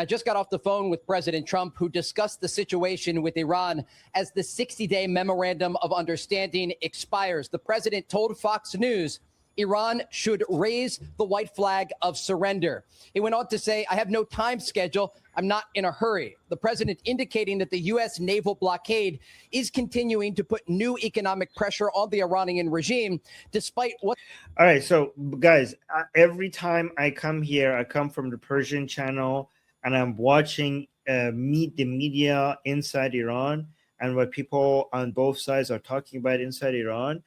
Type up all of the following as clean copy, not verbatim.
I just got off the phone with President Trump, who discussed the situation with Iran as the 60-day memorandum of understanding expires. The president told Fox News Iran should raise the white flag of surrender. He went on to say, I have no time schedule. I'm not in a hurry. The president indicating that the U.S. naval blockade is continuing to put new economic pressure on the Iranian regime, despite what... All right, so guys, every time I come here, I come from the Persian channel, and I'm watching meet the media inside Iran and what people on both sides are talking about inside Iran.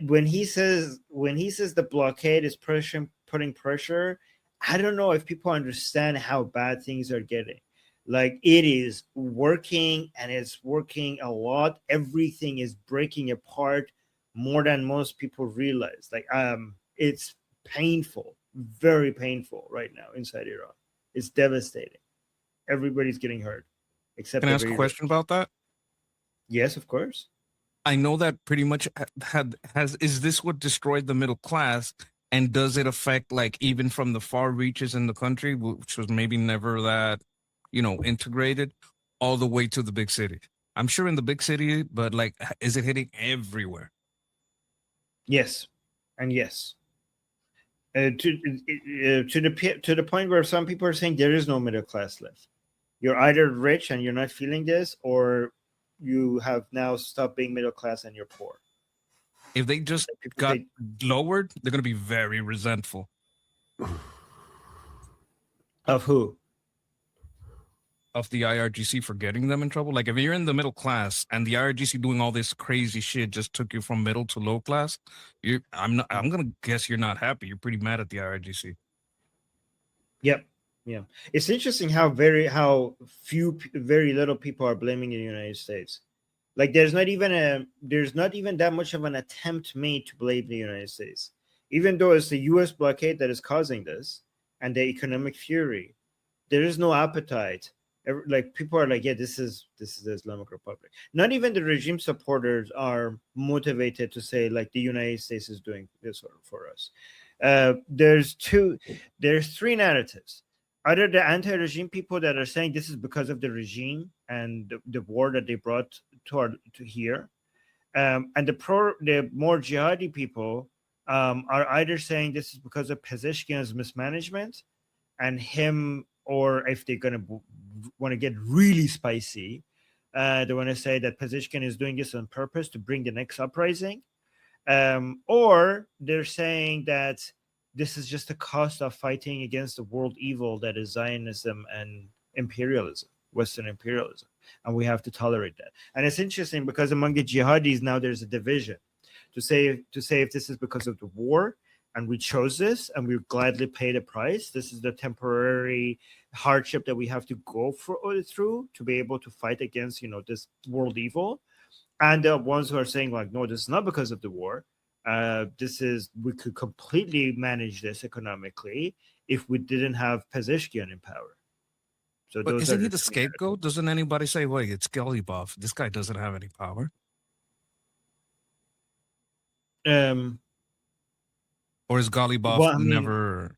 When he says the blockade is putting pressure, I don't know if people understand how bad things are getting. Like, it is working, and it's working a lot. Everything is breaking apart more than most people realize. Like, it's painful, very painful right now inside Iran. It's devastating. Everybody's getting hurt. Except Can I ask a question about that? Yes, of course. I know that pretty much is this what destroyed the middle class? And does it affect, like, even from the far reaches in the country, which was maybe never that, integrated, all the way to the big city? I'm sure in the big city, but, like, is it hitting everywhere? Yes, and yes. To the point where some people are saying there is no middle class left. You're either rich and you're not feeling this, or you have now stopped being middle class and you're poor. If they just got lowered, they're going to be very resentful. Of who? Of the IRGC for getting them in trouble. Like, if you're in the middle class and the IRGC doing all this crazy shit just took you from middle to low class, I'm going to guess you're not happy. You're pretty mad at the IRGC. Yep. Yeah. It's interesting how very little people are blaming the United States. Like, there's not even that much of an attempt made to blame the United States, even though it's the U.S. blockade that is causing this and the economic fury. There is no appetite. Like, people are like, yeah, this is the Islamic Republic. Not even the regime supporters are motivated to say, like, the United States is doing this for us. There's three narratives. Either the anti-regime people that are saying this is because of the regime and the war that they brought to here, and the more jihadi people are either saying this is because of Pezeshkian's mismanagement and him, or if they're going to want to get really spicy, they want to say that Pezeshkian is doing this on purpose to bring the next uprising, or they're saying that this is just the cost of fighting against the world evil that is Zionism and imperialism, Western imperialism, and we have to tolerate that. And it's interesting because among the jihadis now there's a division to say if this is because of the war and we chose this and we gladly pay the price. This is the temporary hardship that we have to go through to be able to fight against this world evil, and the ones who are saying, like, no, this is not because of the war. We could completely manage this economically if we didn't have Pezeshkian in power. So, but isn't he the scapegoat? Doesn't anybody say, wait, it's Ghalibaf? This guy doesn't have any power. Or is Ghalibaf never?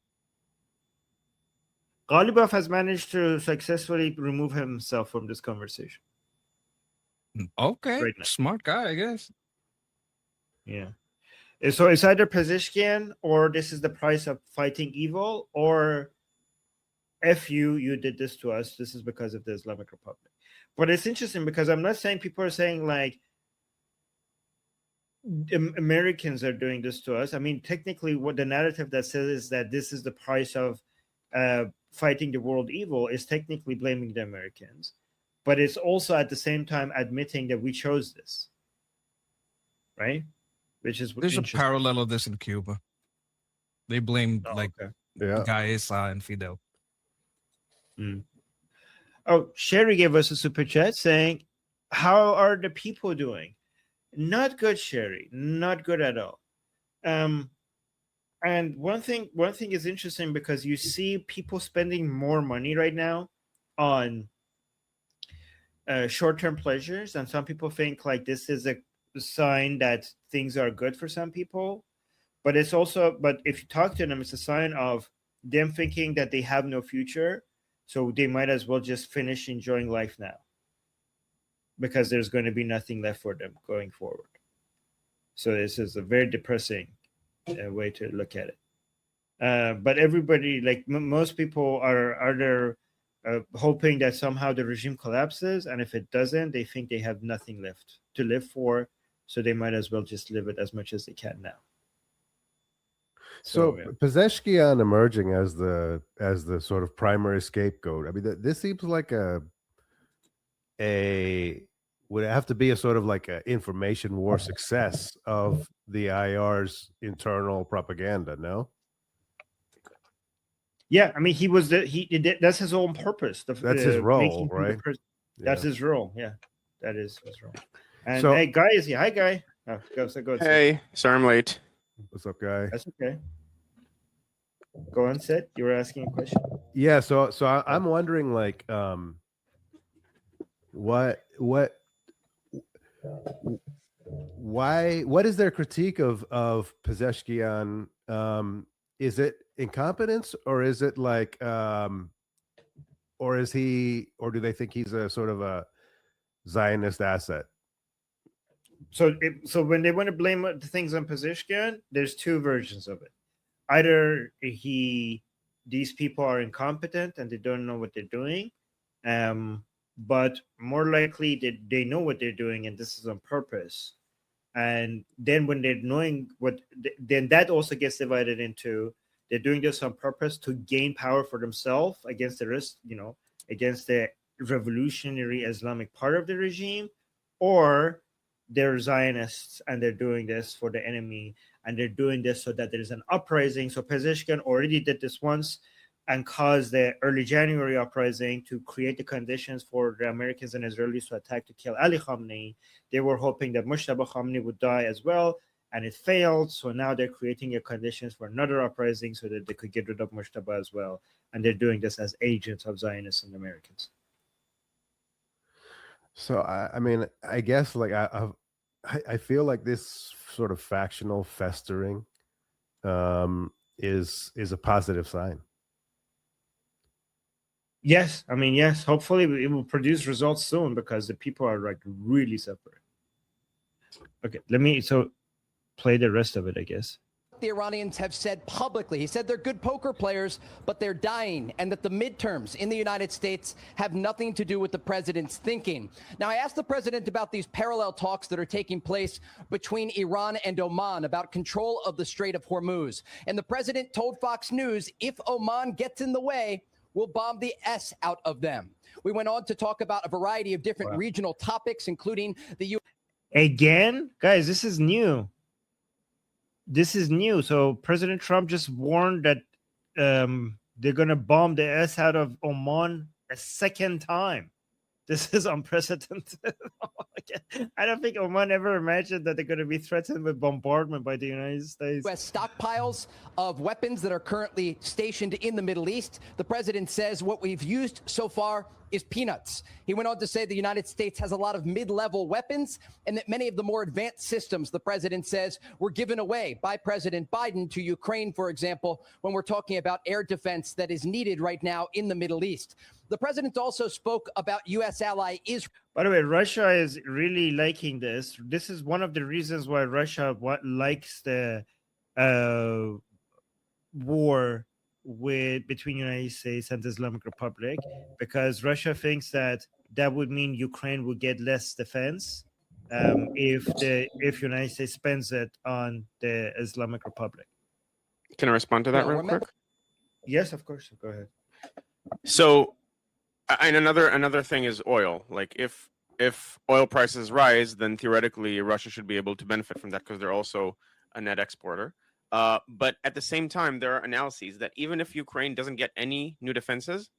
Ghalibaf has managed to successfully remove himself from this conversation. Okay, right, smart guy, I guess. Yeah. So it's either Pezeshkian, or this is the price of fighting evil, or F you did this to us. This is because of the Islamic Republic. But it's interesting because I'm not saying people are saying, like, Americans are doing this to us. I mean, technically, what the narrative that says is that this is the price of fighting the world evil is technically blaming the Americans. But it's also at the same time admitting that we chose this. Right? Which is there's a parallel of this in Cuba. They blamed Gaesa and Fidel. Oh, Sherry gave us a super chat saying, "How are the people doing?" Not good, Sherry. Not good at all. And one thing is interesting because you see people spending more money right now on short-term pleasures, and some people think like this is a sign that things are good for some people, but if you talk to them, it's a sign of them thinking that they have no future, So they might as well just finish enjoying life now, because there's going to be nothing left for them going forward. So this is a very depressing way to look at it. But everybody, like most people, are either hoping that somehow the regime collapses, and if it doesn't, they think they have nothing left to live for, so they might as well just live it as much as they can now. So yeah. Pezeshkian emerging as the sort of primary scapegoat. I mean, this seems like would have to be a sort of like a information war success of the IR's internal propaganda, no? Yeah, I mean, that's his own purpose. That's his role, right? That's his role. Yeah, that is his role. And So- hey, Guy is here. Hi, Guy. Oh, go. Hey, sorry I'm late. What's up, guy? That's okay. Go on, Sid. You were asking a question. Yeah, so I'm wondering, like, what is their critique of Pezeshkian? Is it incompetence, or is it like, or do they think he's a sort of a Zionist asset? So when they want to blame the things on Pezeshkian, there's two versions of it. Either these people are incompetent and they don't know what they're doing, but more likely they know what they're doing and this is on purpose. And then when they're knowing then that also gets divided into, they're doing this on purpose to gain power for themselves against the rest, against the revolutionary Islamic part of the regime, or they're Zionists and they're doing this for the enemy, and they're doing this so that there is an uprising. So Pezeshkian already did this once and caused the early January uprising to create the conditions for the Americans and Israelis to attack to kill Ali Khamenei. They were hoping that Mujtaba Khamenei would die as well, and it failed. So now they're creating the conditions for another uprising so that they could get rid of Mujtaba as well. And they're doing this as agents of Zionists and Americans. So I mean, I guess, like, I feel like this sort of factional festering is a positive sign. Yes, I mean, yes. Hopefully, it will produce results soon because the people are like really separate. Okay, let me play the rest of it, I guess. The Iranians have said publicly. He said they're good poker players, but they're dying, and that the midterms in the United States have nothing to do with the president's thinking. Now, I asked the president about these parallel talks that are taking place between Iran and Oman about control of the Strait of Hormuz. And the president told Fox News, if Oman gets in the way, we'll bomb the S out of them. We went on to talk about a variety of different regional topics, including the U.S. Again, guys, this is new. This is new. So President Trump just warned that they're going to bomb the S out of Oman a second time. This is unprecedented. I don't think Oman ever imagined that they're going to be threatened with bombardment by the United States. U.S. stockpiles of weapons that are currently stationed in the Middle East. The president says what we've used so far is peanuts. He went on to say the United States has a lot of mid-level weapons and that many of the more advanced systems, the president says, were given away by President Biden to Ukraine, for example, when we're talking about air defense that is needed right now in the Middle East. The president also spoke about U.S. ally Israel. By the way, Russia is really liking this. This is one of the reasons why Russia likes the war between United States and the Islamic Republic, because Russia thinks that would mean Ukraine would get less defense if United States spends it on the Islamic Republic. Can I respond to that real quick? Yes, of course. Go ahead. So, and another thing is oil. Like if oil prices rise, then theoretically Russia should be able to benefit from that because they're also a net exporter. But at the same time, there are analyses that even if Ukraine doesn't get any new defenses,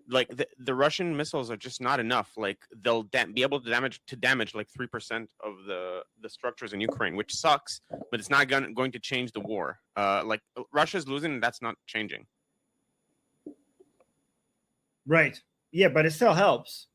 like the Russian missiles are just not enough. Like they'll be able to damage like 3% of the structures in Ukraine, which sucks, but it's not going to change the war. Like Russia's losing, and that's not changing. Right. Yeah, but it still helps.